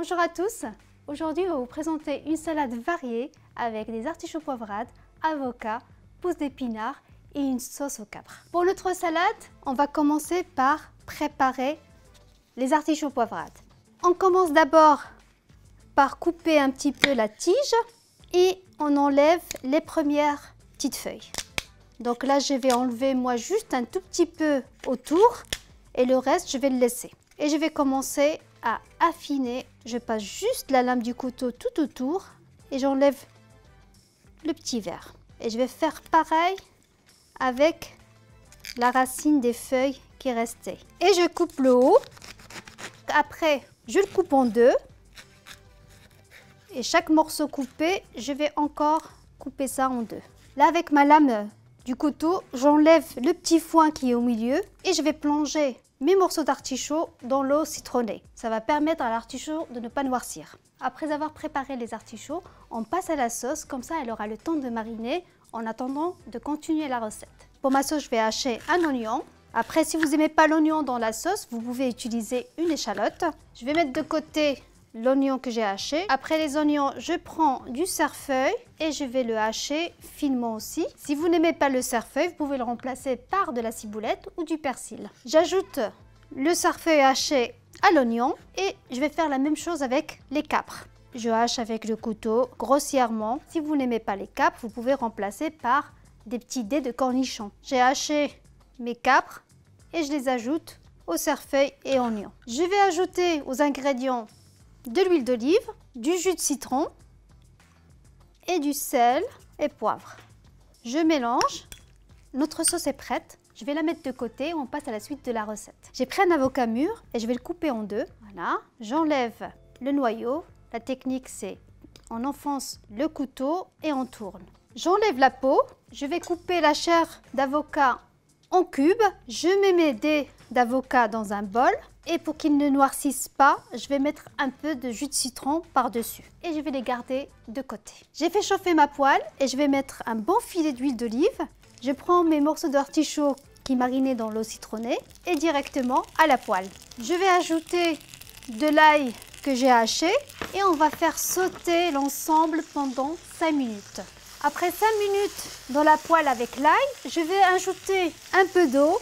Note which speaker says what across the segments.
Speaker 1: Bonjour à tous, aujourd'hui on va vous présenter une salade variée avec des artichauts poivrades, avocats, pousses d'épinards et une sauce au capre. Pour notre salade, on va commencer par préparer les artichauts poivrades. On commence d'abord par couper un petit peu la tige et on enlève les premières petites feuilles. Donc là je vais enlever moi juste un tout petit peu autour et le reste je vais le laisser. Et je vais commencer à affiner. Je passe juste la lame du couteau tout autour et j'enlève le petit verre. Et je vais faire pareil avec la racine des feuilles qui restait. Et je coupe le haut. Après, je le coupe en deux. Et chaque morceau coupé, je vais encore couper ça en deux. Là, avec ma lame du couteau, j'enlève le petit foin qui est au milieu et je vais plonger mes morceaux d'artichaut dans l'eau citronnée. Ça va permettre à l'artichaut de ne pas noircir. Après avoir préparé les artichauts, on passe à la sauce, comme ça elle aura le temps de mariner en attendant de continuer la recette. Pour ma sauce, je vais hacher un oignon. Après, si vous n'aimez pas l'oignon dans la sauce, vous pouvez utiliser une échalote. Je vais mettre de côté l'oignon que j'ai haché. Après les oignons, je prends du cerfeuil et je vais le hacher finement aussi. Si vous n'aimez pas le cerfeuil, vous pouvez le remplacer par de la ciboulette ou du persil. J'ajoute le cerfeuil haché à l'oignon et je vais faire la même chose avec les capres. Je hache avec le couteau grossièrement. Si vous n'aimez pas les capres, vous pouvez remplacer par des petits dés de cornichons. J'ai haché mes capres et je les ajoute au cerfeuil et oignons. Je vais ajouter aux ingrédients de l'huile d'olive, du jus de citron et du sel et poivre. Je mélange. Notre sauce est prête. Je vais la mettre de côté. On passe à la suite de la recette. J'ai pris un avocat mûr et je vais le couper en deux. Voilà. J'enlève le noyau. La technique, c'est on enfonce le couteau et on tourne. J'enlève la peau. Je vais couper la chair d'avocat en cubes. Je mets mes dés d'avocat dans un bol. Et pour qu'ils ne noircissent pas, je vais mettre un peu de jus de citron par-dessus. Et je vais les garder de côté. J'ai fait chauffer ma poêle et je vais mettre un bon filet d'huile d'olive. Je prends mes morceaux d'artichaut qui marinaient dans l'eau citronnée et directement à la poêle. Je vais ajouter de l'ail que j'ai haché et on va faire sauter l'ensemble pendant 5 minutes. Après 5 minutes dans la poêle avec l'ail, je vais ajouter un peu d'eau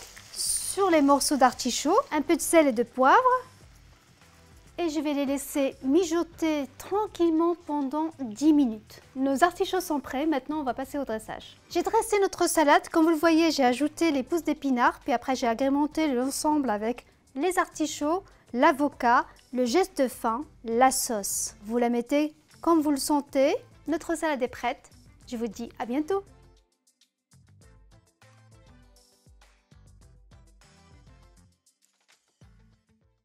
Speaker 1: sur les morceaux d'artichaut, un peu de sel et de poivre et je vais les laisser mijoter tranquillement pendant 10 minutes. Nos artichauts sont prêts, maintenant on va passer au dressage. J'ai dressé notre salade, comme vous le voyez j'ai ajouté les pousses d'épinards, puis après j'ai agrémenté l'ensemble avec les artichauts, l'avocat, le geste fin, la sauce. Vous la mettez comme vous le sentez. Notre salade est prête, je vous dis à bientôt.